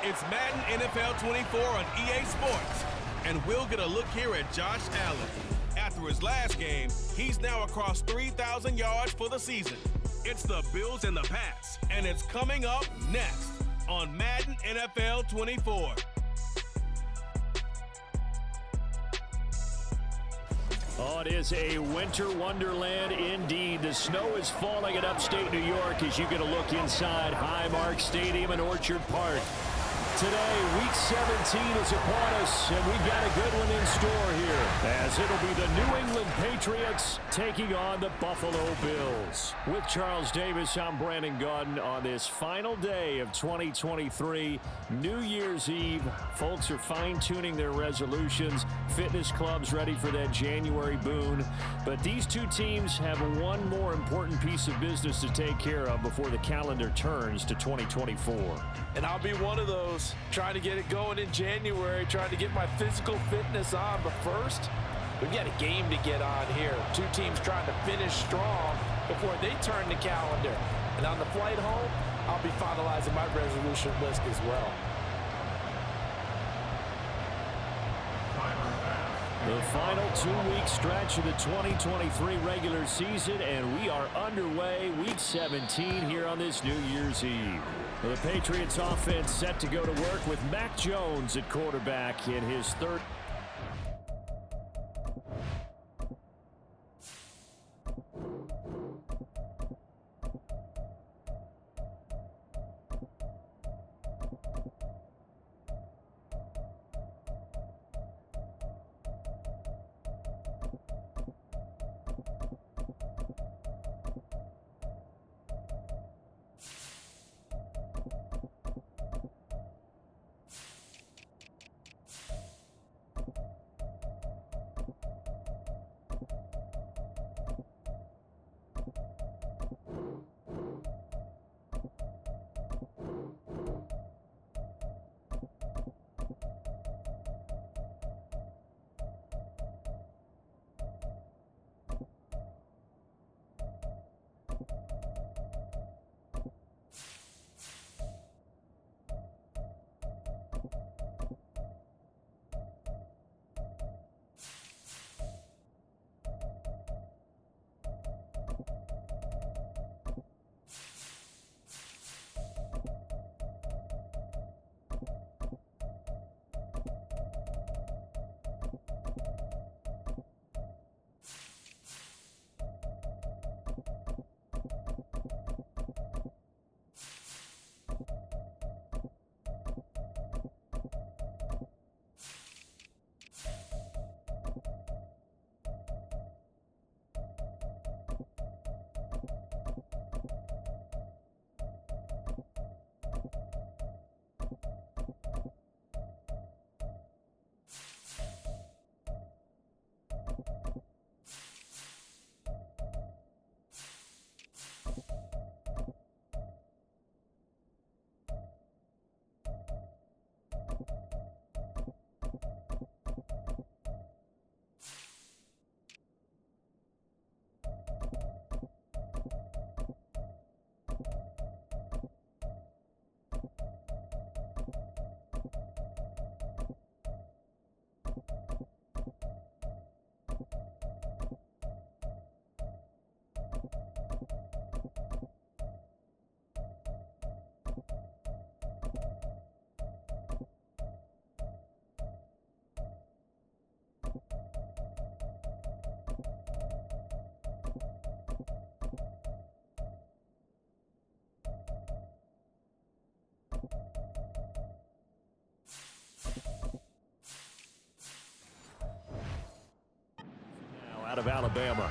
It's Madden NFL 24 on EA Sports, and we'll get a look here at Josh Allen. After his last game, he's now across 3,000 yards for the season. It's the Bills and the Pats, and it's coming up next on Madden NFL 24. Oh, it is a winter wonderland indeed. The snow is falling in upstate New York as you get a look inside Highmark Stadium in Orchard Park. Today, Week 17 is upon us, and we've got a good one in store here, as it'll be the New England Patriots taking on the Buffalo Bills. With Charles Davis, I'm Brandon Gaudin on this final day of 2023, New Year's Eve. Folks are fine-tuning their resolutions. Fitness clubs ready for that January boon. But these two teams have one more important piece of business to take care of before the calendar turns to 2024. And I'll be one of those, trying to get it going in January, trying to get my physical fitness on. But first, we've got a game to get on here. Two teams trying to finish strong before they turn the calendar. And on the flight home, I'll be finalizing my resolution list as well. The final 2-week stretch of the 2023 regular season, and we are underway Week 17 here on this New Year's Eve. The Patriots offense set to go to work with Mac Jones at quarterback in his third. Out of Alabama.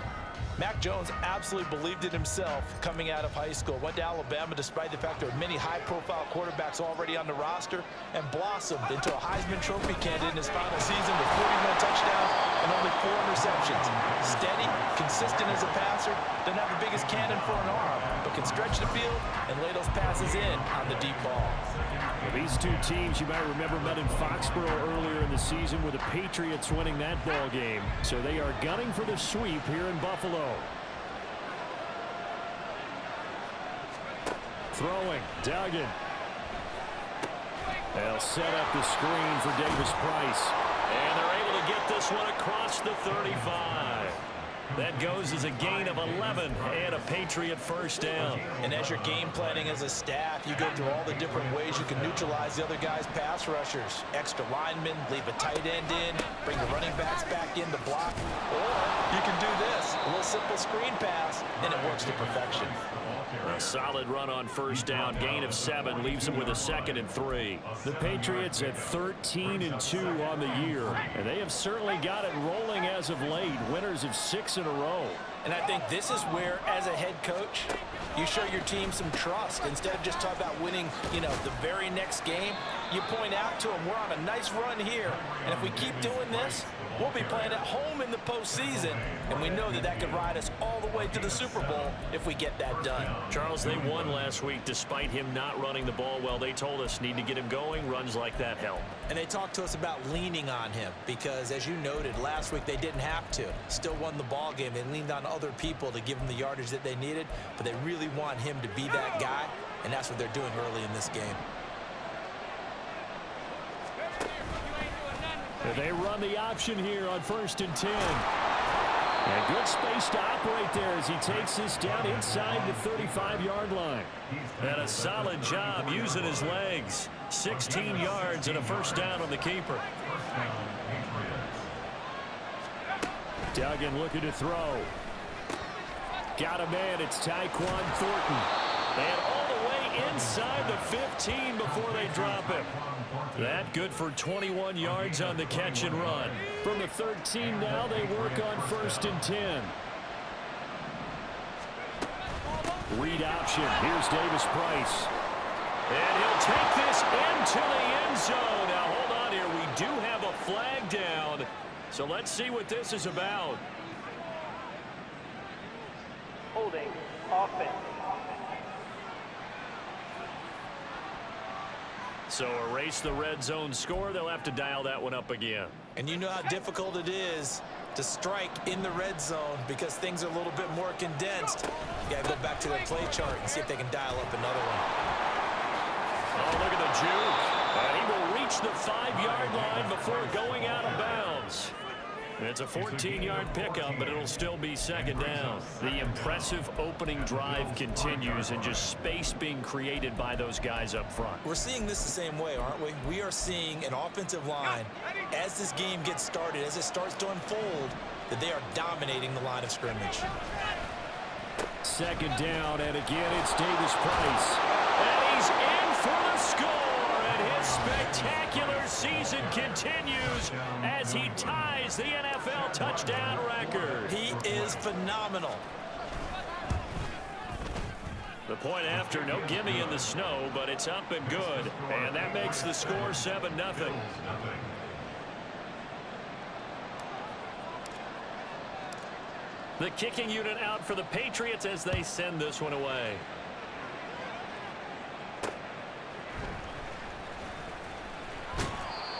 Mac Jones absolutely believed in himself coming out of high school. Went to Alabama despite the fact there were many high-profile quarterbacks already on the roster, and blossomed into a Heisman Trophy candidate in his final season with 41 touchdowns and only 4 interceptions. Steady, consistent as a passer, doesn't have the biggest cannon for an arm, but can stretch the field and lay those passes in on the deep ball. Well, these two teams, you might remember, met in Foxborough earlier in the season with the Patriots winning that ball game. So they are gunning for the sweep here in Buffalo. Throwing, Duggan. They'll set up the screen for Davis Price. And they're able to get this one across the 35. That goes as a gain of 11 and a Patriot first down. And as you're game planning as a staff, you go through all the different ways you can neutralize the other guy's pass rushers. Extra linemen, leave a tight end in, bring the running backs back in to block. Or you can do this, a little simple screen pass, and it works to perfection. A solid run on first down, gain of 7, leaves them with a 2nd and 3. The Patriots at 13-2 on the year, and they have certainly got it rolling as of late, winners of 6 in a row. And I think this is where, as a head coach, you show your team some trust. Instead of just talking about winning, the very next game, you point out to them, we're on a nice run here, and if we keep doing this, we'll be playing at home in the postseason, and we know that could ride us all the way to the Super Bowl if we get that done. Charles, they won last week despite him not running the ball well. They told us need to get him going. Runs like that help. And they talked to us about leaning on him because, as you noted, last week they didn't have to. Still won the ball game. They leaned on other people to give them the yardage that they needed, but they really want him to be that guy, and that's what they're doing early in this game. They run the option here on 1st and 10. And good space to operate there as he takes this down inside the 35-yard line. And a solid job using his legs. 16 yards and a first down on the keeper. Duggan looking to throw. Got a man. It's Tyquan Thornton. And all the way inside the 15 before they drop him. That good for 21 yards on the catch and run. From the 13 now, they work on 1st and 10. Read option. Here's Davis Price. And he'll take this into the end zone. Now, hold on here. We do have a flag down. So let's see what this is about. Holding offense. So erase the red zone score. They'll have to dial that one up again. And you know how difficult it is to strike in the red zone because things are a little bit more condensed. You got to go back to their play chart and see if they can dial up another one. Oh, look at the juke. And he will reach the 5-yard line before going out of bounds. It's a 14-yard pickup, but it'll still be 2nd down. The impressive opening drive continues and just space being created by those guys up front. We're seeing this the same way, aren't we? We are seeing an offensive line, as this game gets started, as it starts to unfold, that they are dominating the line of scrimmage. 2nd down, and again it's Davis Price. And he's in for the score, and his spectacular season continues as he ties the NFL touchdown record. He is phenomenal. The point after, no gimme in the snow, but it's up and good, and that makes the score 7-0. The kicking unit out for the Patriots as they send this one away.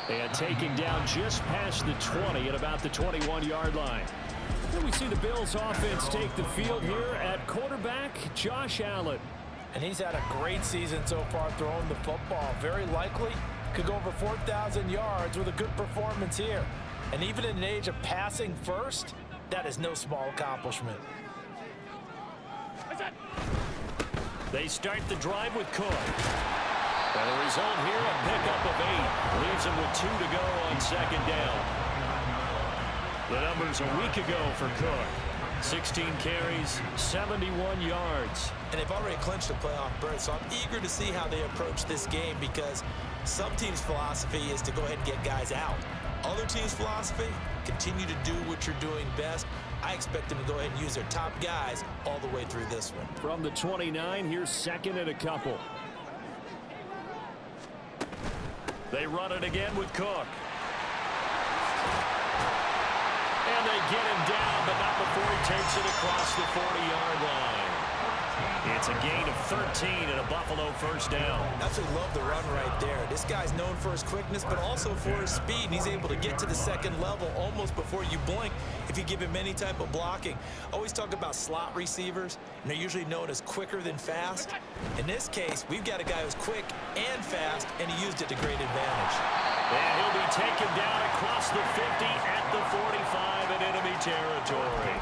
And taking down just past the 20 at about the 21-yard line. Then we see the Bills offense take the field here at quarterback Josh Allen. And he's had a great season so far throwing the football. Very likely could go over 4,000 yards with a good performance here. And even in an age of passing first, that is no small accomplishment. They start the drive with Cook. And the result here, a pickup of 8. Leaves them with 2 to go on 2nd down. The numbers a week ago for Cook. 16 carries, 71 yards. And they've already clinched a playoff berth, so I'm eager to see how they approach this game because some teams' philosophy is to go ahead and get guys out. Other teams' philosophy, continue to do what you're doing best. I expect them to go ahead and use their top guys all the way through this one. From the 29, here's 2nd and a couple. They run it again with Cook. And they get him down, but not before he takes it across the 40-yard line. It's a gain of 13 and a Buffalo first down. Absolutely love the run right there. This guy's known for his quickness, but also for his speed. And he's able to get to the second level almost before you blink if you give him any type of blocking. Always talk about slot receivers, and they're usually known as quicker than fast. In this case, we've got a guy who's quick and fast, and he used it to great advantage. And he'll be taken down across the 50 at the 45 in enemy territory.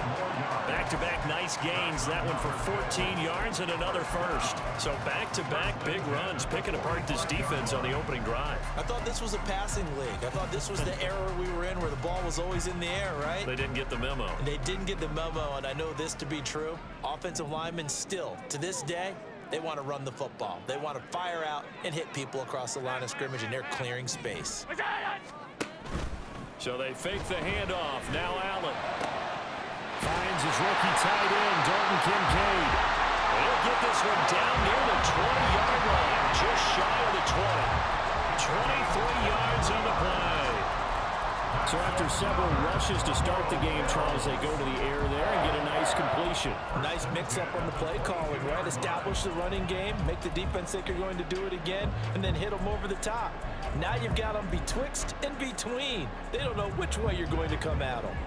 Back-to-back nice gains. That one for 14 yards and another first. So back-to-back big runs, picking apart this defense on the opening drive. I thought this was a passing league. I thought this was the era we were in where the ball was always in the air, right? They didn't get the memo. And they didn't get the memo, and I know this to be true. Offensive linemen still, to this day, they want to run the football. They want to fire out and hit people across the line of scrimmage, and they're clearing space. So they fake the handoff. Now Allen finds his rookie tight end, Dalton Kincaid. He'll get this one down near the 20-yard line, just shy of the 20. 23 yards on the play. So after several rushes to start the game, Charles, they go to the air there and get a nice completion. Nice mix-up on the play calling, right? Establish the running game, make the defense think you're going to do it again, and then hit them over the top. Now you've got them betwixt and between. They don't know which way you're going to come at them.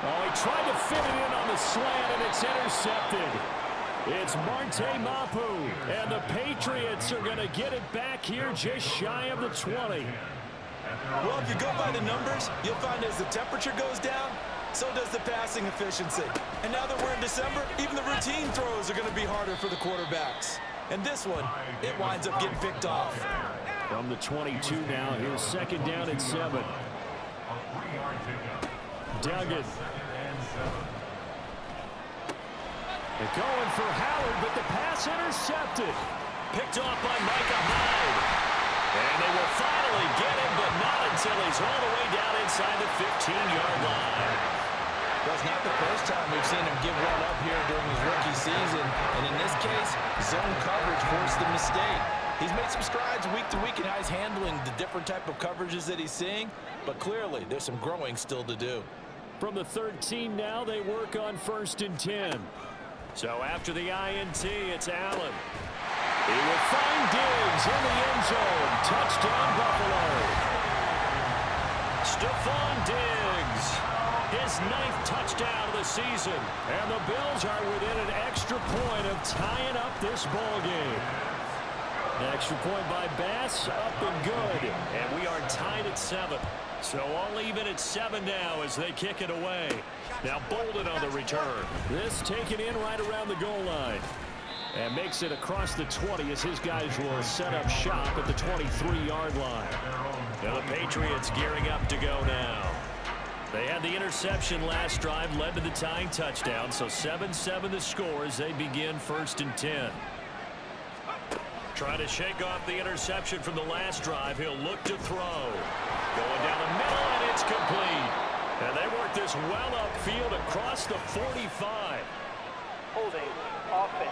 Oh, he tried to fit it in on the slant, and it's intercepted. It's Marte Mapu, and the Patriots are going to get it back here just shy of the 20. Well, if you go by the numbers, you'll find as the temperature goes down, so does the passing efficiency. And now that we're in December, even the routine throws are going to be harder for the quarterbacks. And this one, it winds up getting picked off. From the 22 now, here's second down and 7. Duggan. They're going for Howard, but the pass intercepted. Picked off by Micah Hyde. And they will finally get him, but not until he's all the way down inside the 15-yard line. Well, it's not the first time we've seen him give one up here during his rookie season. And in this case, zone coverage forced the mistake. He's made some strides week to week in how he's handling the different type of coverages that he's seeing. But clearly, there's some growing still to do. From the 13 now, they work on 1st and 10. So after the INT, it's Allen. He will find Diggs in the end zone. Touchdown, Buffalo. Stephon Diggs, his 9th touchdown of the season. And the Bills are within an extra point of tying up this ball game. An extra point by Bass, up and good. And we are tied at 7. So all even at 7 now as they kick it away. Now Bolden on the return. This taken in right around the goal line. And makes it across the 20 as his guys will set up shop at the 23-yard line. Now the Patriots gearing up to go now. They had the interception last drive, led to the tying touchdown. So 7-7 the score as they begin 1st and 10. Trying to shake off the interception from the last drive. He'll look to throw. Going down the middle, and it's complete. And they work this well upfield across the 45. Holding offense.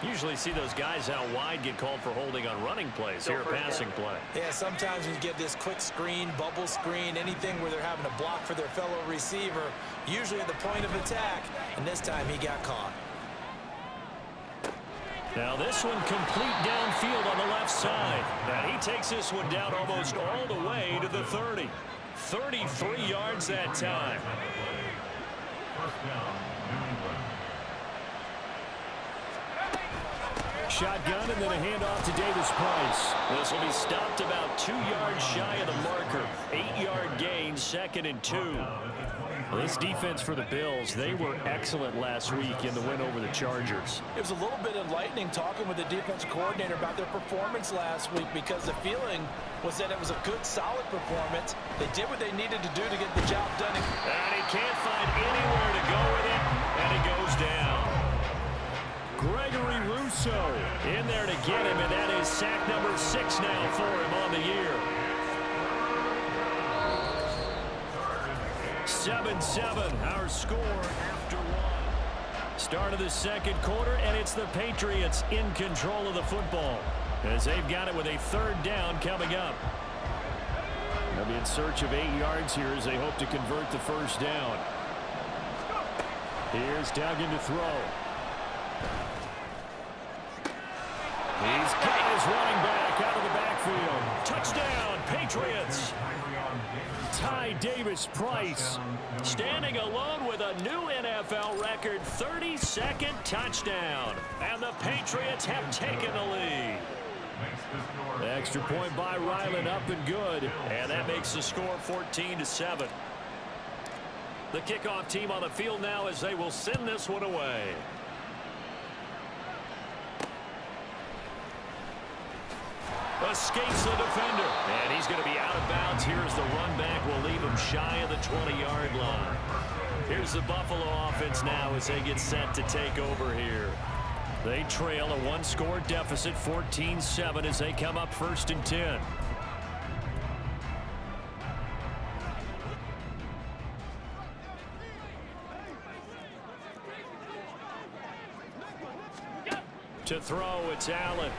Usually see those guys out wide get called for holding on running plays. Here a passing play. Yeah, sometimes when you get this quick screen, bubble screen, anything where they're having to block for their fellow receiver, usually at the point of attack, and this time he got caught. Now this one complete downfield on the left side. And he takes this one down almost all the way to the 30. 33 yards that time. Shotgun and then a handoff to Davis Price. This will be stopped about 2 yards shy of the marker. 8-yard gain, 2nd and 2. Well, this defense for the Bills, they were excellent last week in the win over the Chargers. It was a little bit enlightening talking with the defensive coordinator about their performance last week because the feeling was that it was a good, solid performance. They did what they needed to do to get the job done. And he can't find anywhere to go with it, and he goes down. Gregory Rousseau in there to get him, and that is sack number 6 now for him on the year. 7-7, our score after 1. Start of the second quarter, and it's the Patriots in control of the football as they've got it with a 3rd down coming up. They'll be in search of 8 yards here as they hope to convert the first down. Here's Duggan to throw. He's got his running back out of the backfield. Touchdown, Patriots. Ty Davis-Price standing alone with a new NFL record 32nd touchdown. And the Patriots have taken the lead. The extra point by Ryland up and good. And that makes the score 14-7. The kickoff team on the field now as they will send this one away. Escapes the defender. And he's going to be out of bounds here as the run back will leave him shy of the 20-yard line. Here's the Buffalo offense now as they get set to take over here. They trail a 1-score deficit, 14-7, as they come up 1st and 10. To throw, it's Allen.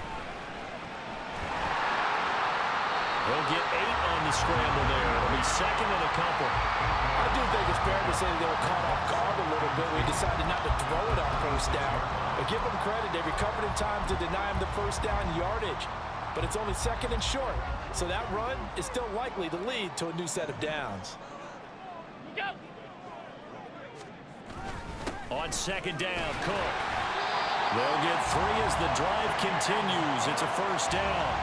He'll get 8 on the scramble there. It'll be 2nd and a couple. I do think it's fair to say they were caught off guard a little bit. We decided not to throw it on 1st down. But give them credit. They recovered in time to deny him the 1st down yardage. But it's only 2nd and short. So that run is still likely to lead to a new set of downs. On 2nd down, Cook. They'll get 3 as the drive continues. It's a 1st down.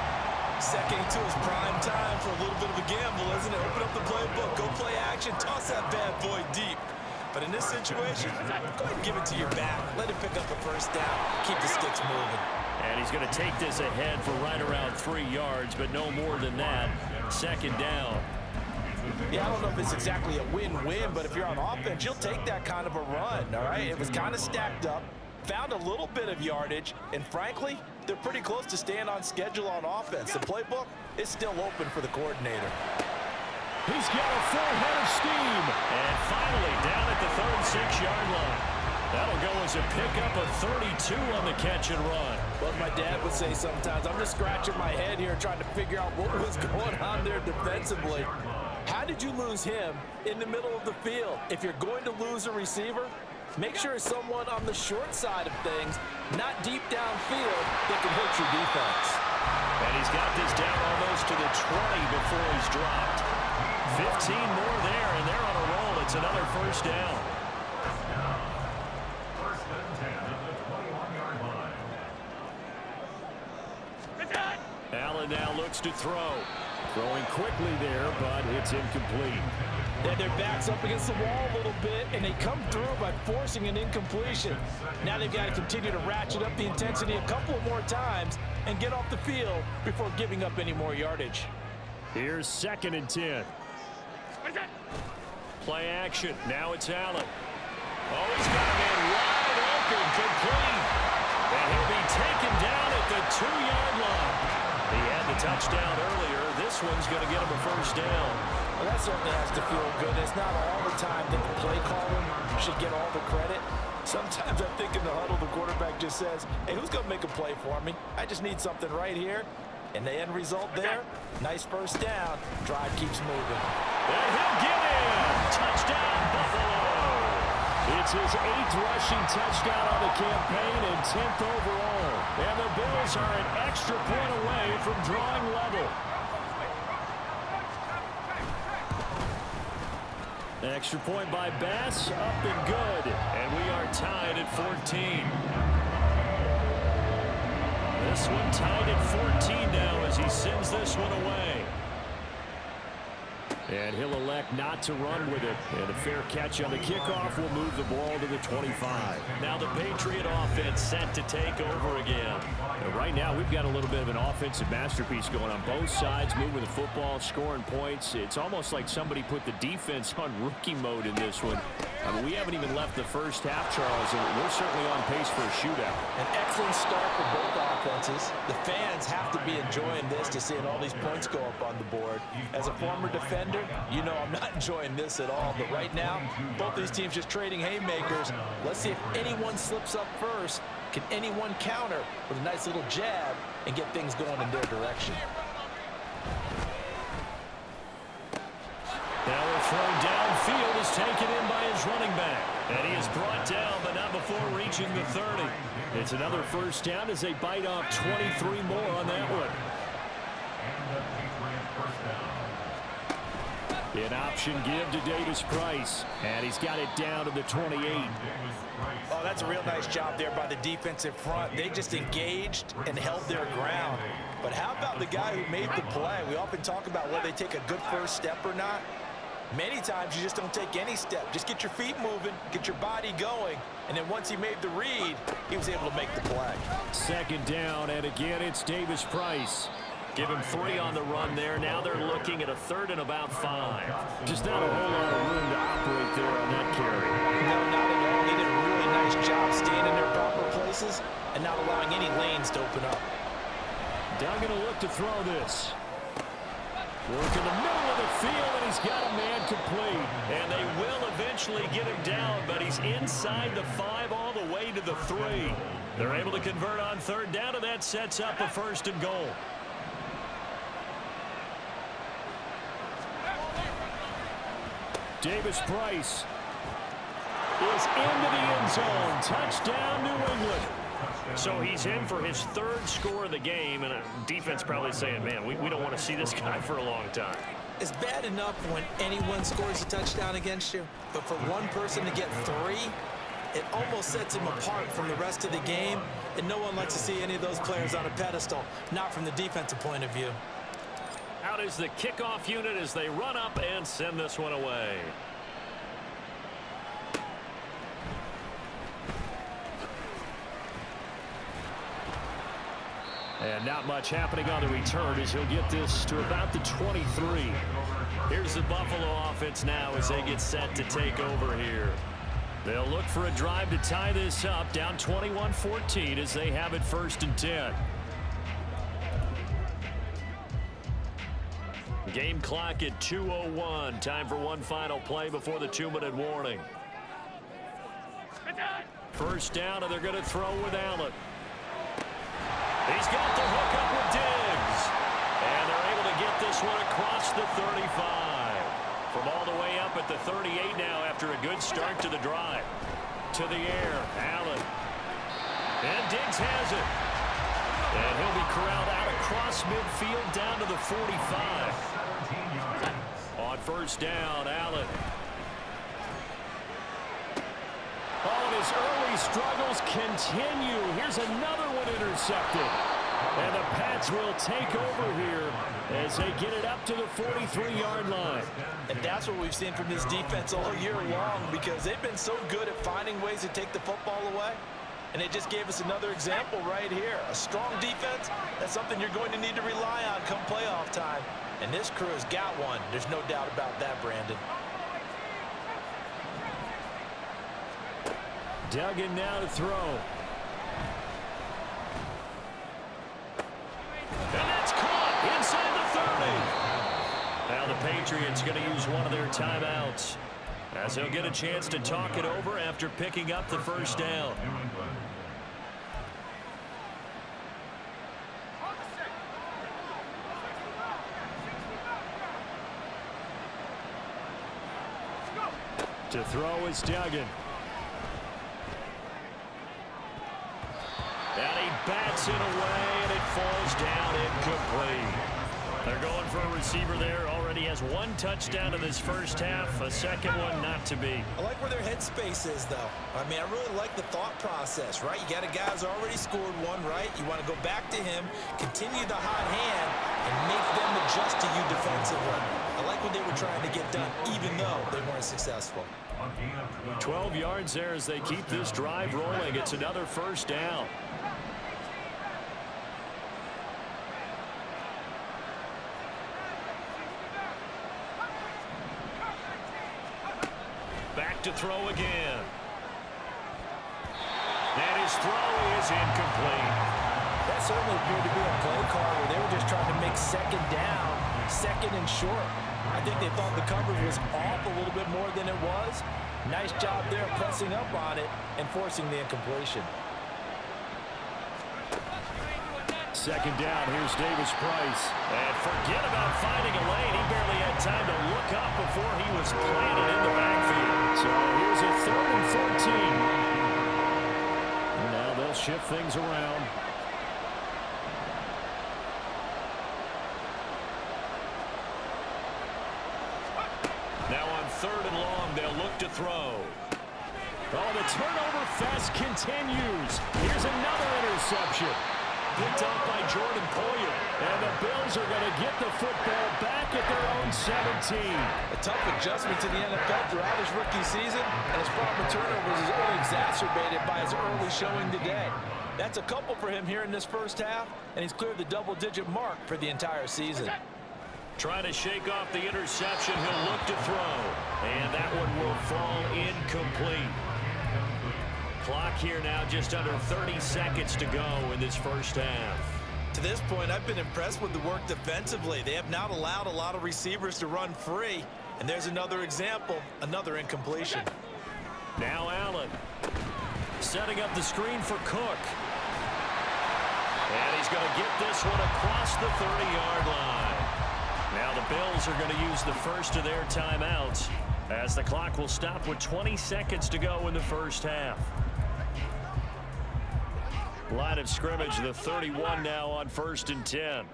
2nd to his prime time for a little bit of a gamble, isn't it? Open up the playbook, go play action, toss that bad boy deep. But in this situation, go ahead and give it to your back. Let him pick up the 1st down, keep the sticks moving. And he's going to take this ahead for right around 3 yards, but no more than that. 2nd down. Yeah, I don't know if it's exactly a win-win, but if you're on offense, you'll take that kind of a run, all right? It was kind of stacked up, found a little bit of yardage, and frankly, they're pretty close to staying on schedule on offense. The playbook is still open for the coordinator. He's got a full head of steam. And finally down at the 3rd and 6-yard line. That'll go as a pickup of 32 on the catch and run. Well, my dad would say sometimes, I'm just scratching my head here trying to figure out what was going on there defensively. How did you lose him in the middle of the field? If you're going to lose a receiver, make sure it's someone on the short side of things, not deep downfield, that can hurt your defense. And he's got this down almost to the 20 before he's dropped. 15 more there, and they're on a roll. It's another 1st down. Allen now looks to throw. Throwing quickly there, but it's incomplete. Then their back's up against the wall a little bit, and they come through by forcing an incompletion. Now they've got to continue to ratchet up the intensity a couple of more times and get off the field before giving up any more yardage. Here's 2nd and 10. Play action. Now it's Allen. Oh, he's got a man wide open, complete. And he'll be taken down at the 2-yard line. He had the touchdown earlier. This one's going to get him a 1st down. Well, that certainly has to feel good. It's not all the time that the play caller should get all the credit. Sometimes I think in the huddle, the quarterback just says, hey, who's going to make a play for me? I just need something right here. And the end result there, nice 1st down. Drive keeps moving. And he'll get in. Touchdown, Buffalo. It's his 8th rushing touchdown on the campaign and 10th overall. And the Bills are an extra point away from drawing level. Extra point by Bass, up and good. And we are tied at 14. This one tied at 14 now as he sends this one away. And he'll elect not to run with it. And a fair catch on the kickoff will move the ball to the 25. Now the Patriot offense set to take over again. And right now we've got a little bit of an offensive masterpiece going on both sides, moving the football, scoring points. It's almost like somebody put the defense on rookie mode in this one. I mean, we haven't even left the first half, Charles, and we're certainly on pace for a shootout. An excellent start for both offenses. The fans have to be enjoying this to seeing all these points go up on the board. As a former defender, you know I'm not enjoying this at all. But right now, both these teams just trading haymakers. Let's see if anyone slips up first. Can anyone counter with a nice little jab and get things going in their direction? Now a throw downfield is taken in by his running back. And he is brought down, but not before reaching the 30. It's another first down as they bite off 23 more on that one. An option give to Davis Price. And he's got it down to the 28. Oh, that's a real nice job there by the defensive front. They just engaged and held their ground. But how about the guy who made the play? We often talk about whether they take a good first step or not. Many times you just don't take any step. Just get your feet moving, get your body going, and then once he made the read, he was able to make the play. Second down, and again it's Davis Price. Give him 3 on the run there. Now they're looking at a 3rd and about 5. Just not a whole lot of room to operate there on that carry. No, not at all. They did a really nice job staying in their proper places and not allowing any lanes to open up. Duggan will look to throw this. Work in the middle of the field, and he's got a man complete. And they will eventually get him down, but he's inside the 5 all the way to the 3. They're able to convert on 3rd down, and that sets up a 1st and goal. Davis Price is into the end zone. Touchdown, New England. So he's in for his 3rd score of the game, and a defense probably saying, man, we don't want to see this guy for a long time. It's bad enough when anyone scores a touchdown against you, but for one person to get 3, it almost sets him apart from the rest of the game, and no one likes to see any of those players on a pedestal, not from the defensive point of view. Out is the kickoff unit as they run up and send this one away. And not much happening on the return as he'll get this to about the 23. Here's the Buffalo offense now as they get set to take over here. They'll look for a drive to tie this up, down 21-14 as they have it 1st and 10. Game clock at 2:01. Time for one final play before the 2-minute warning. First down, and they're going to throw with Allen. He's got the hook up with Diggs. And they're able to get this one across the 35. From all the way up at the 38 now after a good start to the drive. To the air, Allen. And Diggs has it. And he'll be corralled out across midfield down to the 45. On first down, Allen. Oh, his early struggles continue. Here's another one intercepted. And the Pats will take over here as they get it up to the 43-yard line. And that's what we've seen from this defense all year long, because they've been so good at finding ways to take the football away. And they just gave us another example right here. A strong defense, that's something you're going to need to rely on come playoff time. And this crew has got one. There's no doubt about that, Brandon. Duggan now to throw. And that's caught inside the 30. Now the Patriots going to use one of their timeouts as they'll get a chance to talk it over after picking up the first down. To throw is Duggan. And he bats it away, and it falls down incomplete. They're going for a receiver there. Already has 1 touchdown in this first half. A second one not to be. I like where their headspace is, though. I mean, I really like the thought process, right? You got a guy who's already scored 1, right? You want to go back to him, continue the hot hand, and make them adjust to you defensively. I like what they were trying to get done, even though they weren't successful. 12 yards there as they keep this drive rolling. It's another first down. Back to throw again. And his throw is incomplete. That certainly appeared to be a play call where they were just trying to make second down, second and short. I think they thought the coverage was off a little bit more than it was. Nice job there pressing up on it and forcing the incompletion. second down. Here's Davis Price. And forget about finding a lane. He barely had time to look up before he was planted in the backfield. So here's a 3rd and 14. And now they'll shift things around. Now on 3rd and long, they'll look to throw. Oh, the turnover fest continues. Here's another interception. Picked up by Jordan Poyer. And the Bills are going to get the football back at their own 17. A tough adjustment to the NFL throughout his rookie season, and his problem with turnovers is only exacerbated by his early showing today. That's a couple for him here in this first half, and he's cleared the double-digit mark for the entire season. Trying to shake off the interception. He'll look to throw. And that one will fall incomplete. Clock here now just under 30 seconds to go in this first half. To this point, I've been impressed with the work defensively. They have not allowed a lot of receivers to run free. And there's another example, another incompletion. Now Allen setting up the screen for Cook. And he's going to get this one across the 30-yard line. Now the Bills are going to use the first of their timeouts as the clock will stop with 20 seconds to go in the first half. Line of scrimmage, the 31 now on 1st and 10.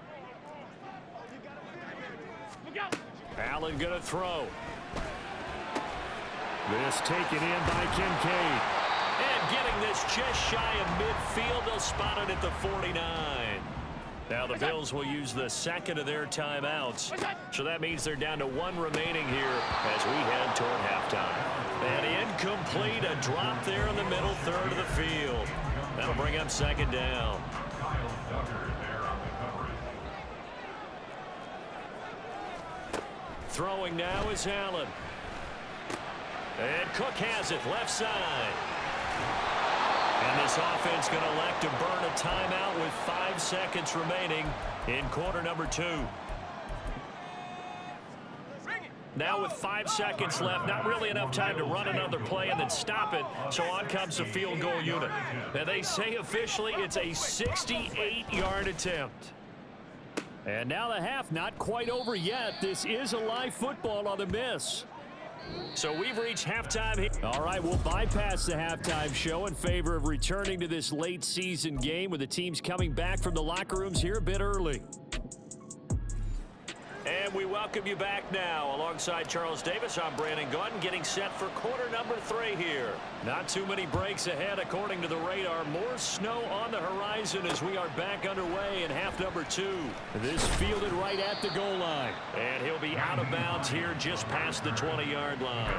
Allen going to throw. This taken in by Kincaid. And getting this just shy of midfield. They'll spot it at the 49. Now the Bills will use the second of their timeouts. So that means they're down to 1 remaining here as we head toward halftime. And incomplete, a drop there in the middle third of the field. That'll bring up 2nd down. Throwing now is Allen. And Cook has it left side. And this offense going to elect to burn a timeout with 5 seconds remaining in quarter number 2. Now with 5 seconds left, not really enough time to run another play and then stop it. So on comes the field goal unit. Now they say officially it's a 68-yard attempt. And now the half not quite over yet. This is a live football on the miss. So we've reached halftime here. All right, we'll bypass the halftime show in favor of returning to this late season game with the teams coming back from the locker rooms here a bit early. And we welcome you back now. Alongside Charles Davis, I'm Brandon Gaudin, getting set for quarter number 3 here. Not too many breaks ahead according to the radar. More snow on the horizon as we are back underway in half number 2. This fielded right at the goal line. And he'll be out of bounds here just past the 20-yard line.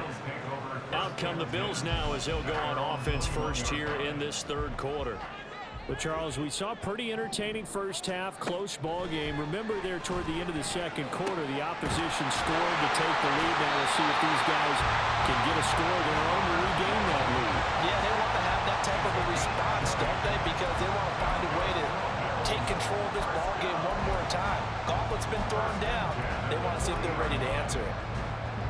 Out come the Bills now as they'll go on offense first here in this 3rd quarter. But, Charles, we saw a pretty entertaining first half, close ball game. Remember there toward the end of the 2nd quarter, the opposition scored to take the lead. Now we'll see if these guys can get a score of their own to regain that lead. Yeah, they want to have that type of a response, don't they? Because they want to find a way to take control of this ball game one more time. Gauntlet's been thrown down. They want to see if they're ready to answer it.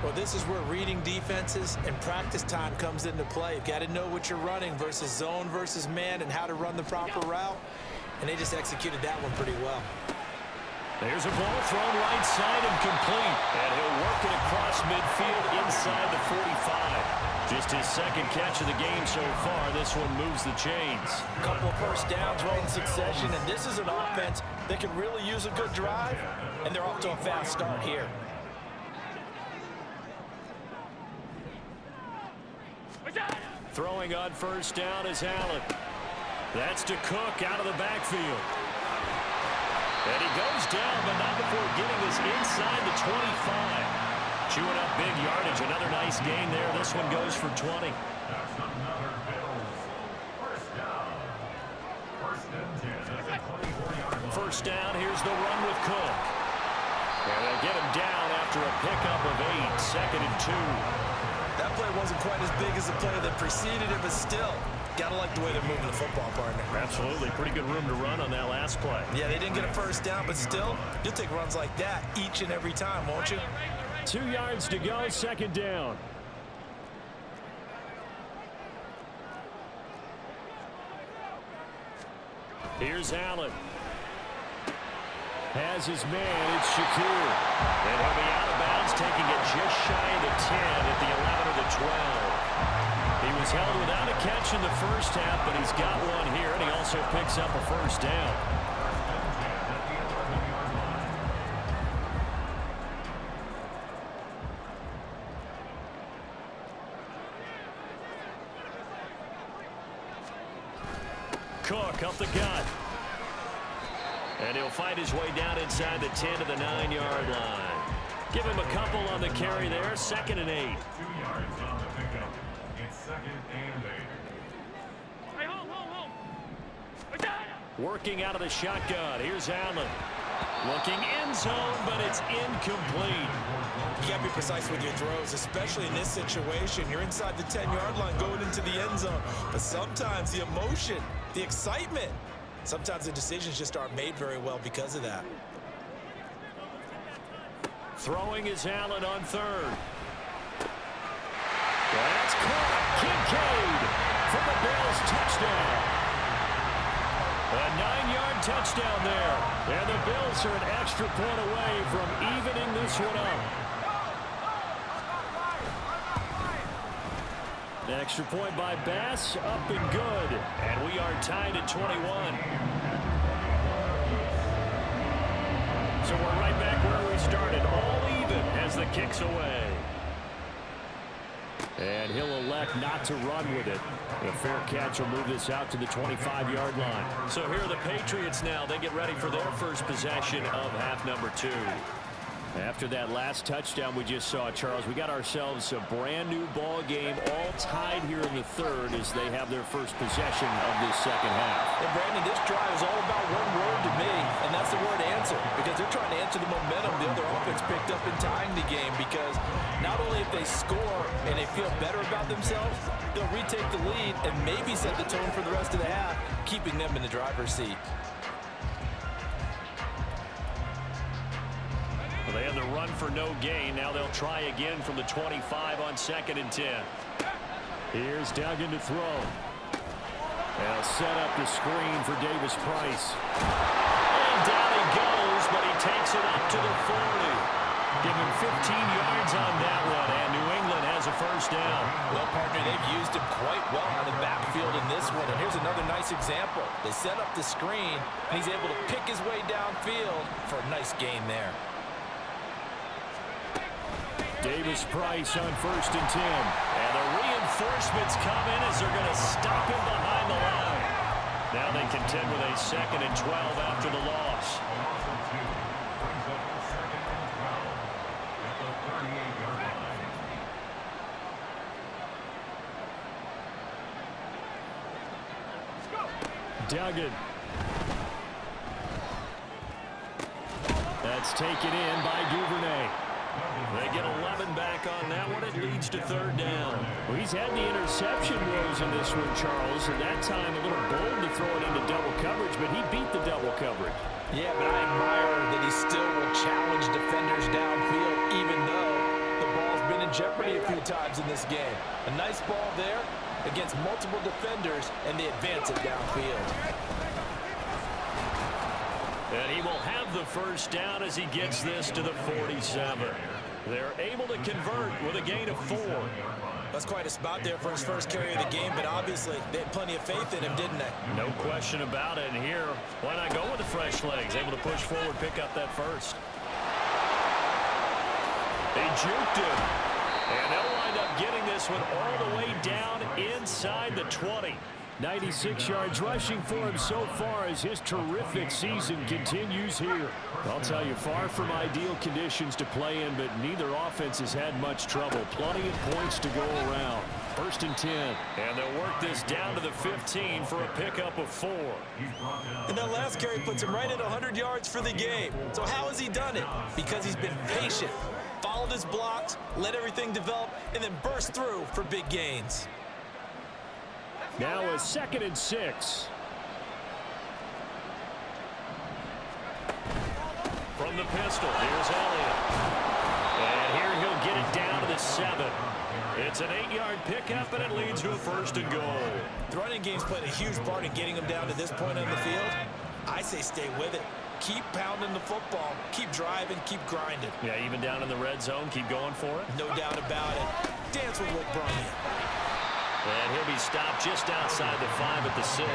Well, this is where reading defenses and practice time comes into play. You've got to know what you're running versus zone versus man and how to run the proper route. And they just executed that one pretty well. There's a ball thrown right side and complete. And he'll work it across midfield inside the 45. Just his 2nd catch of the game so far. This one moves the chains. A couple of first downs right in succession. And this is an offense that can really use a good drive. And they're off to a fast start here. Throwing on first down is Allen. That's to Cook out of the backfield. And he goes down, but not before getting this inside the 25. Chewing up big yardage. Another nice gain there. This one goes for 20. First down, here's the run with Cook. And they'll get him down after a pickup of 8. 2nd and 2. That play wasn't quite as big as the play that preceded it, but still, gotta like the way they're moving the football, partner. Absolutely. Pretty good room to run on that last play. Yeah, they didn't get a first down, but still, you'll take runs like that each and every time, won't you? 2 yards to go, 2nd down. Here's Allen. has his man. It's Shakir. And he'll be out of bounds, taking it just shy of the 10 at the 11 or the 12. He was held without a catch in the first half, but he's got one here, and he also picks up a first down. Cook up the gut. And he'll fight his way down inside the 10 to the 9-yard line. Give him a couple on the carry there. 2nd and 8. 2 yards on the pickup. It's 2nd and 8. Hey, hold. Working out of the shotgun. Here's Allen. Looking end zone, but it's incomplete. You got to be precise with your throws, especially in this situation. You're inside the 10-yard line going into the end zone. But sometimes the emotion, the excitement, sometimes the decisions just aren't made very well because of that. Throwing is Allen on 3rd. That's caught. Kincaid for the Bills touchdown. A 9-yard touchdown there. And the Bills are an extra point away from evening this one up. An extra point by Bass, up and good. And we are tied at 21. So we're right back where we started, all even as the kick's away. And he'll elect not to run with it. A fair catch will move this out to the 25-yard line. So here are the Patriots now. They get ready for their first possession of half number 2. After that last touchdown we just saw, Charles, we got ourselves a brand new ball game, all tied here in the 3rd as they have their first possession of this 2nd half. And Brandon, this drive is all about one word to me, and that's the word answer, because they're trying to answer the momentum the other offense picked up in tying the game, because not only if they score and they feel better about themselves, they'll retake the lead and maybe set the tone for the rest of the half, keeping them in the driver's seat. Well, they had the run for no gain. Now they'll try again from the 25 on 2nd and 10. Here's Duggan to throw. They'll set up the screen for Davis Price. And down he goes, but he takes it up to the 40. Give him 15 yards on that one, and New England has a first down. Well, partner, they've used him quite well on the backfield in this one. And here's another nice example. They set up the screen, and he's able to pick his way downfield for a nice gain there. Davis Price on 1st and 10. And the reinforcements come in as they're going to stop him behind the line. Now they contend with a 2nd and 12 after the loss. Duggan. That's taken in by Duvernay. They get 11 back on that one. It leads to 3rd down. Well, he's had the interception woes in this one, Charles, and that time a little bold to throw it into double coverage, but he beat the double coverage. Yeah, but I admire that he still will challenge defenders downfield, even though the ball's been in jeopardy a few times in this game. A nice ball there against multiple defenders, and they advance it downfield. And he will have the first down as he gets this to the 47. They're able to convert with a gain of 4. That's quite a spot there for his first carry of the game, but obviously they had plenty of faith in him, didn't they? No question about it. And here, why not go with the fresh legs? Able to push forward, pick up that first. They juked him. And they'll wind up getting this one all the way down inside the 20. 96 yards rushing for him so far as his terrific season continues here. I'll tell you, far from ideal conditions to play in, but neither offense has had much trouble. Plenty of points to go around. 1st and 10. And they'll work this down to the 15 for a pickup of 4. And that last carry puts him right at 100 yards for the game. So how has he done it? Because he's been patient, followed his blocks, let everything develop, and then burst through for big gains. Now a 2nd and 6. From the pistol, here's Elliott. And here he'll get it down to the 7. It's an 8-yard pickup, and it leads to a 1st and goal. The running game's played a huge part in getting him down to this point on the field. I say stay with it. keep pounding the football, keep driving, keep grinding. Yeah, even down in the red zone, keep going for it. No doubt about it. Dance with what brung you. And he'll be stopped just outside the 5 at the 6.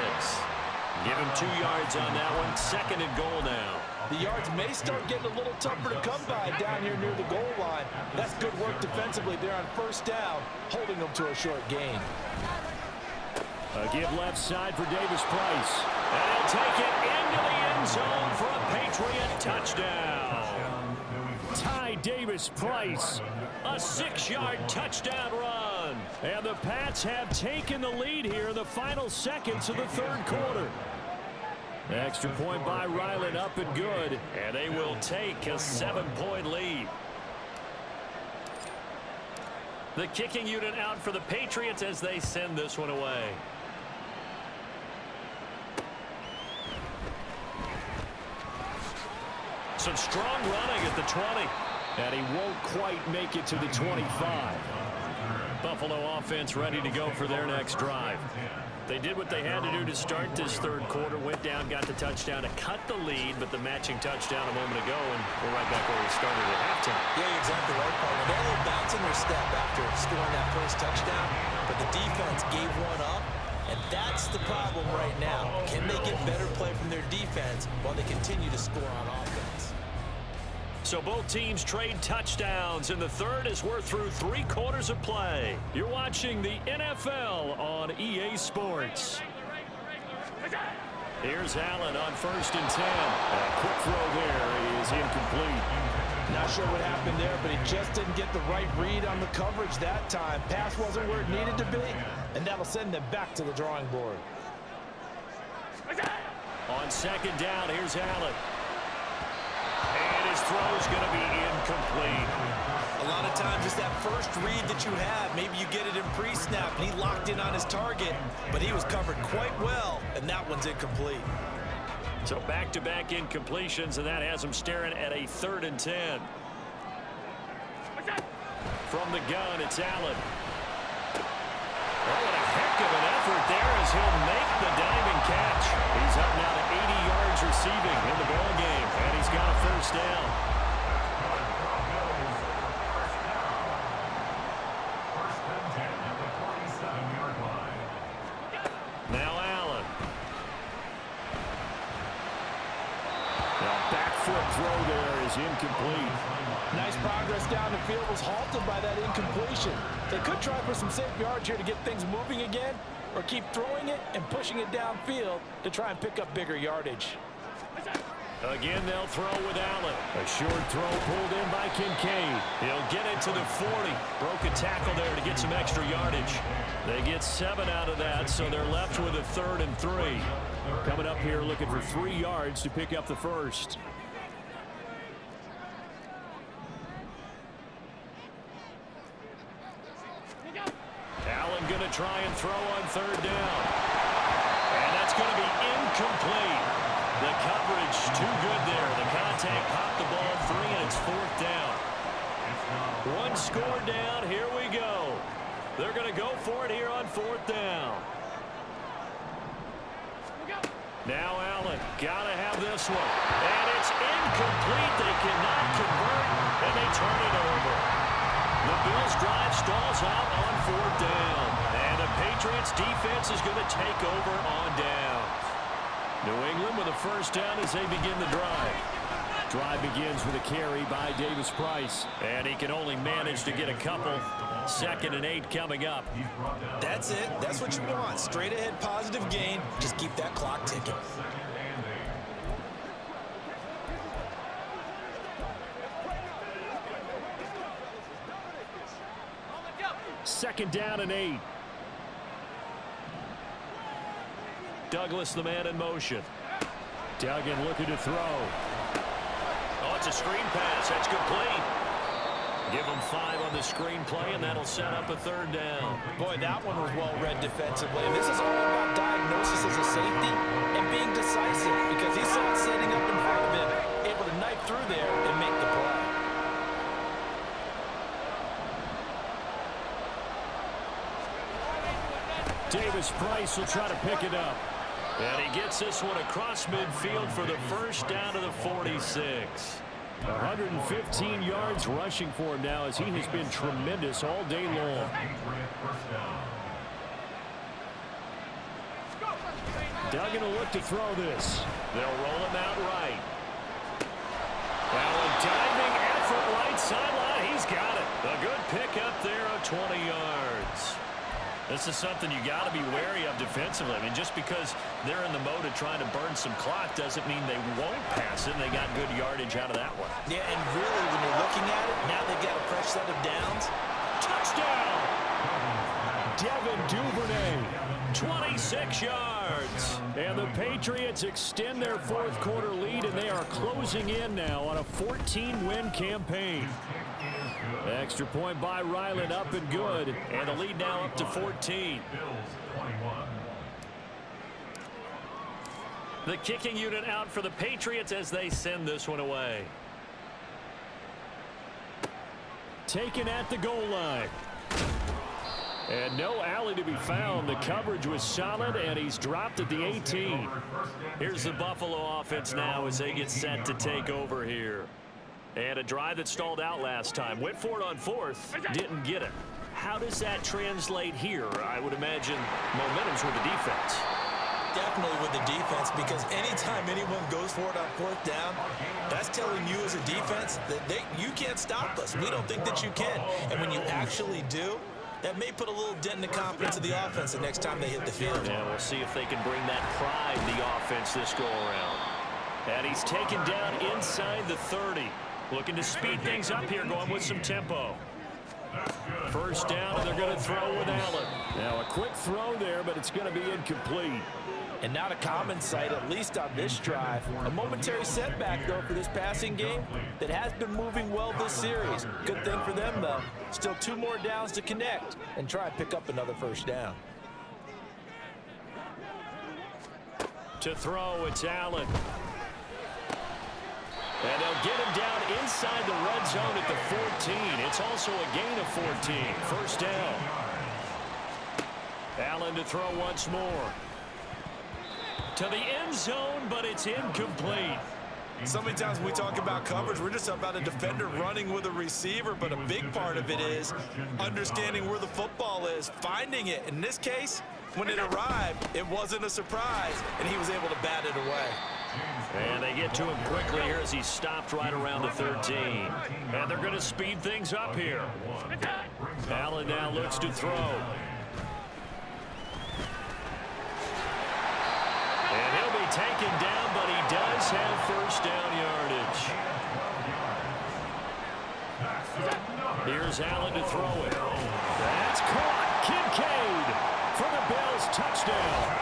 Give him 2 yards on that one. 2nd and goal now. The yards may start getting a little tougher to come by down here near the goal line. That's good work defensively there on 1st down, holding them to a short gain. A give left side for Davis Price. And he'll take it into the end zone for a Patriot touchdown. Ty Davis Price, a 6-yard touchdown run. And the Pats have taken the lead here in the final seconds of the 3rd quarter. Extra point by Ryland, up and good. And they will take a 7-point lead. The kicking unit out for the Patriots as they send this one away. Some strong running at the 20. And he won't quite make it to the 25. Buffalo offense ready to go for their next drive. They did what they had to do to start this 3rd quarter. Went down, got the touchdown to cut the lead, but the matching touchdown a moment ago, and we're right back where we started at halftime. Yeah, you're exactly right, partner. They had a little bounce in their step after scoring that first touchdown, but the defense gave one up, and that's the problem right now. Can they get better play from their defense while they continue to score on offense? So both teams trade touchdowns in the 3rd as we're through 3 quarters of play. You're watching the NFL on EA Sports. Here's Allen on 1st and 10. A quick throw there is incomplete. Not sure what happened there, but he just didn't get the right read on the coverage that time. Pass wasn't where it needed to be, and that'll send them back to the drawing board. On 2nd down, here's Allen. And his throw's going to be incomplete. A lot of times it's that first read that you have. Maybe you get it in pre-snap, and he locked in on his target, but he was covered quite well, and that one's incomplete. So back-to-back incompletions, and that has him staring at a 3rd and 10. From the gun, it's Allen. Oh, what a heck of an effort there as he'll make the diamond catch. He's up now to 80 yards receiving in the ball game, and he's got a 1st down. Now Allen. The back foot throw there is incomplete. Nice progress down the field, was halted by that incompletion. They could try for some safe yards here to get things moving again, or keep throwing it and pushing it downfield to try and pick up bigger yardage. Again, they'll throw with Allen. A short throw pulled in by Kincaid. He'll get it to the 40. Broke a tackle there to get some extra yardage. They get 7 out of that, so they're left with a 3rd and 3. Coming up here looking for 3 yards to pick up the 1st. Allen going to try and throw on 3rd down. And that's going to be incomplete. The coverage too good there. The contact popped the ball 3, and it's 4th down. 1 score down. Here we go. They're going to go for it here on 4th down. Now Allen. Got to have this one. And it's incomplete. They cannot convert, and they turn it over. The Bills' drive stalls out on 4th down. And the Patriots' defense is going to take over on down. New England with a 1st down as they begin the drive. Drive begins with a carry by Davis Price. And he can only manage to get a couple. 2nd and 8 coming up. That's it. That's what you want. Straight ahead positive gain. Just keep that clock ticking. 2nd down and 8. Douglas, the man in motion. Duggan looking to throw. Oh, it's a screen pass. That's complete. Give him 5 on the screen play, and that'll set up a 3rd down. Boy, that one was well read defensively. And this is all about diagnosis as a safety and being decisive, because he saw it setting up in front of him, able to knife through there and make the play. Davis Price will try to pick it up. And he gets this one across midfield for the first down to the 46. 115 yards rushing for him now as he has been tremendous all day long. Duggan will look to throw this. They'll roll him out right. Well, a diving effort right sideline. He's got it. A good pickup there of 20 yards. This is something you got to be wary of defensively. I mean, just because they're in the mode of trying to burn some clock doesn't mean they won't pass it. They got good yardage out of that one. Yeah, and really, when you're looking at it, now they've got a fresh set of downs. Touchdown! Devin Duvernay, 26 yards. And the Patriots extend their fourth quarter lead, and they are closing in now on a 14-win campaign. Extra point by Ryland, up and good. And the lead now up to 14. The kicking unit out for the Patriots as they send this one away. Taken at the goal line. And no alley to be found. The coverage was solid, and he's dropped at the 18. Here's the Buffalo offense now as they get set to take over here. And a drive that stalled out last time. Went for it on fourth. Didn't get it. How does that translate here? I would imagine momentum's with the defense. Definitely with the defense, because anytime anyone goes for it on fourth down, that's telling you as a defense that you can't stop us. We don't think that you can. And when you actually do, that may put a little dent in the confidence of the offense the next time they hit the field. Yeah, we'll see if they can bring that pride to the offense this go-around. And he's taken down inside the 30. Looking to speed things up here, going with some tempo. First down, and they're going to throw with Allen. Now, a quick throw there, but it's going to be incomplete. And not a common sight, at least on this drive. A momentary setback, though, for this passing game that has been moving well this series. Good thing for them, though. Still 2 more downs to connect and try and pick up another first down. To throw, it's Allen. And they'll get him down inside the red zone at the 14. It's also a gain of 14. First down. Allen to throw once more. To the end zone, but it's incomplete. So many times when we talk about coverage, we're just about a defender running with a receiver, but a big part of it is understanding where the football is, finding it. In this case, when it arrived, it wasn't a surprise, and he was able to bat it away. And they get to him quickly here as he stopped right around the 13. And they're going to speed things up here. Allen now looks to throw. And he'll be taken down, but he does have first down yardage. Here's Allen to throw it. That's caught. Kincaid for the Bills touchdown.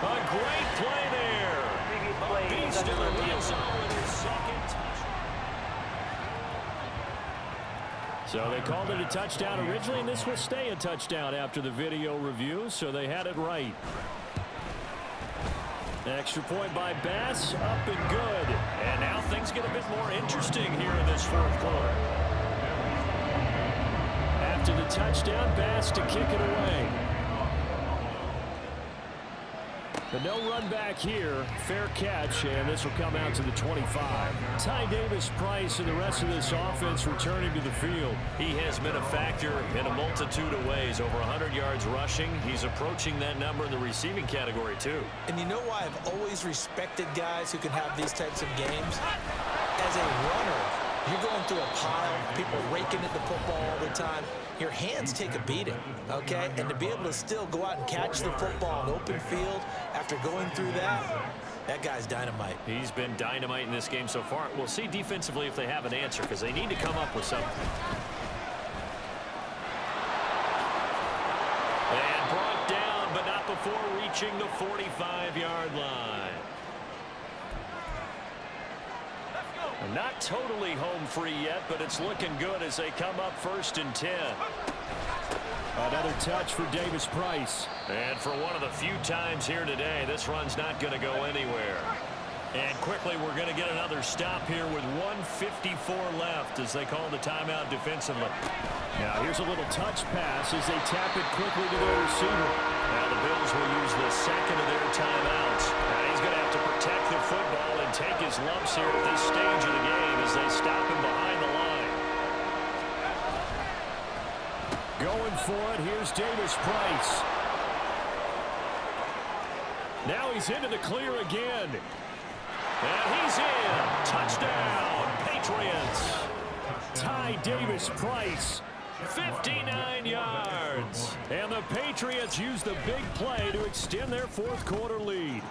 A great play there. A beast of a real zone with his second touchdown. So they called it a touchdown originally, and this will stay a touchdown after the video review, so they had it right. Extra point by Bass, up and good. And now things get a bit more interesting here in this fourth quarter. After the touchdown, Bass to kick it away. But no run back here. Fair catch, and this will come out to the 25. Ty Davis-Price and the rest of this offense returning to the field. He has been a factor in a multitude of ways. Over 100 yards rushing. He's approaching that number in the receiving category, too. And you know why I've always respected guys who can have these types of games? As a runner, you're going through a pile, people raking at the football all the time. Your hands take a beating, okay? And to be able to still go out and catch the football in open field after going through that guy's dynamite. He's been dynamite in this game so far. We'll see defensively if they have an answer, because they need to come up with something. And brought down, but not before reaching the 45-yard line. Not totally home free yet, but it's looking good as they come up 1st and 10. Another touch for Davis-Price. And for one of the few times here today, this run's not going to go anywhere. And quickly, we're going to get another stop here with 1:54 left as they call the timeout defensively. Now, here's a little touch pass as they tap it quickly to their receiver. Now, the Bills will use the second of their timeouts. Now, he's going to have to protect the football and take his lumps here at this stage of the game as they stop him behind the line. Going for it, here's Davis Price. Now he's into the clear again. And he's in. Touchdown, Patriots. Ty Davis Price, 59 yards. And the Patriots use the big play to extend their fourth quarter lead.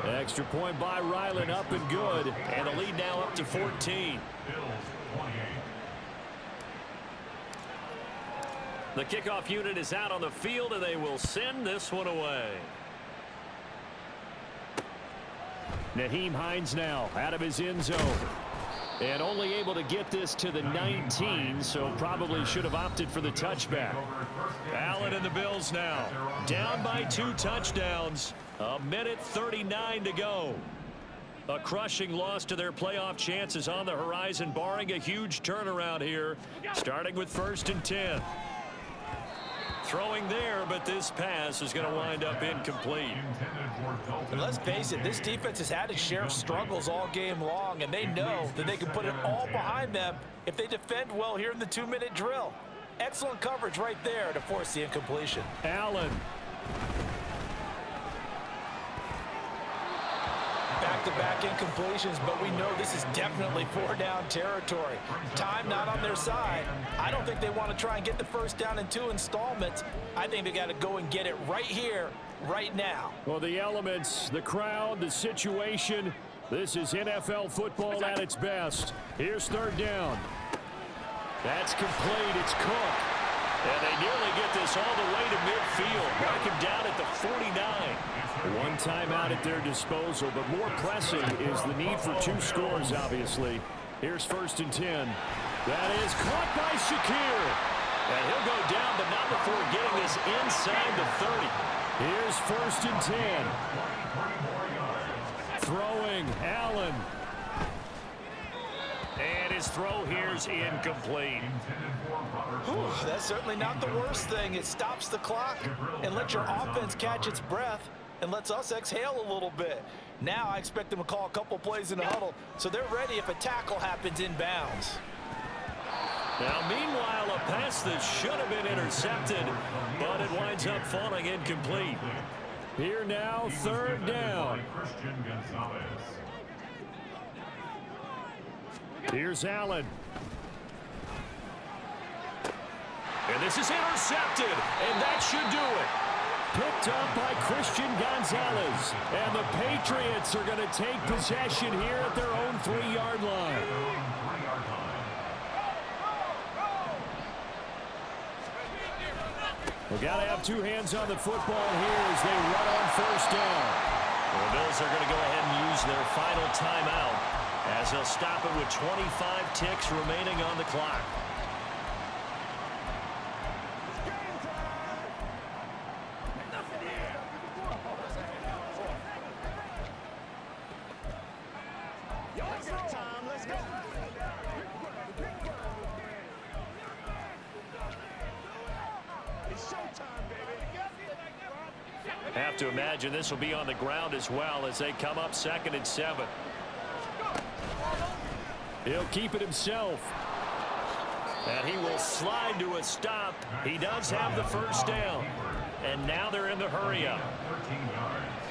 Extra point by Ryland, up and good. And the lead now up to 14. The kickoff unit is out on the field, and they will send this one away. Nyheim Hines now out of his end zone. And only able to get this to the 19, so probably should have opted for the touchback. Allen and the Bills now down by 2 touchdowns. 1:39 to go. A crushing loss to their playoff chances on the horizon, barring a huge turnaround here, starting with 1st and 10. Throwing there, but this pass is going to wind up incomplete. And let's face it, this defense has had its share of struggles all game long, and they know that they can put it all behind them if they defend well here in the 2-minute drill. Excellent coverage right there to force the incompletion. Allen. Back-to-back incompletions, but we know this is definitely 4-down territory. Time not on their side. I don't think they want to try and get the first down in 2 installments. I think they got to go and get it right here, right now. Well, the elements, the crowd, the situation, this is NFL football at its best. Here's 3rd down. That's complete. It's Cook. And they nearly get this all the way to midfield. Mark him down at the 49. One timeout at their disposal, but more pressing is the need for 2 scores, obviously. Here's 1st and 10. That is caught by Shakir. And he'll go down, but not before getting this inside the 30. Here's 1st and 10. Throwing, Allen. And his throw here's incomplete. Whew, that's certainly not the worst thing. It stops the clock and lets your offense catch its breath and lets us exhale a little bit. Now I expect them to call a couple plays in the huddle so they're ready if a tackle happens inbounds. Now, meanwhile, a pass that should have been intercepted, but it winds up falling incomplete. Here now, 3rd down. Here's Allen. And this is intercepted, and that should do it. Picked up by Christian Gonzalez. And the Patriots are going to take possession here at their own 3-yard line. We've got to have 2 hands on the football here as they run on 1st down. Well, the Bills are going to go ahead and use their final timeout as they'll stop it with 25 ticks remaining on the clock. Have to imagine this will be on the ground as well as they come up 2nd and 7. He'll keep it himself. And he will slide to a stop. He does have the 1st down. And now they're in the hurry up. 13 yards.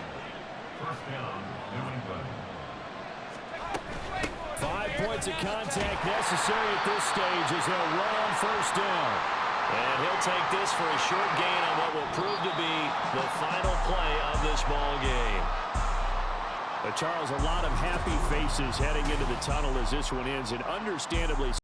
1st down, New England. 5 points of contact necessary at this stage as they'll run on 1st down. And he'll take this for a short gain on what will prove to be the final play of this ball game. But Charles, a lot of happy faces heading into the tunnel as this one ends, and understandably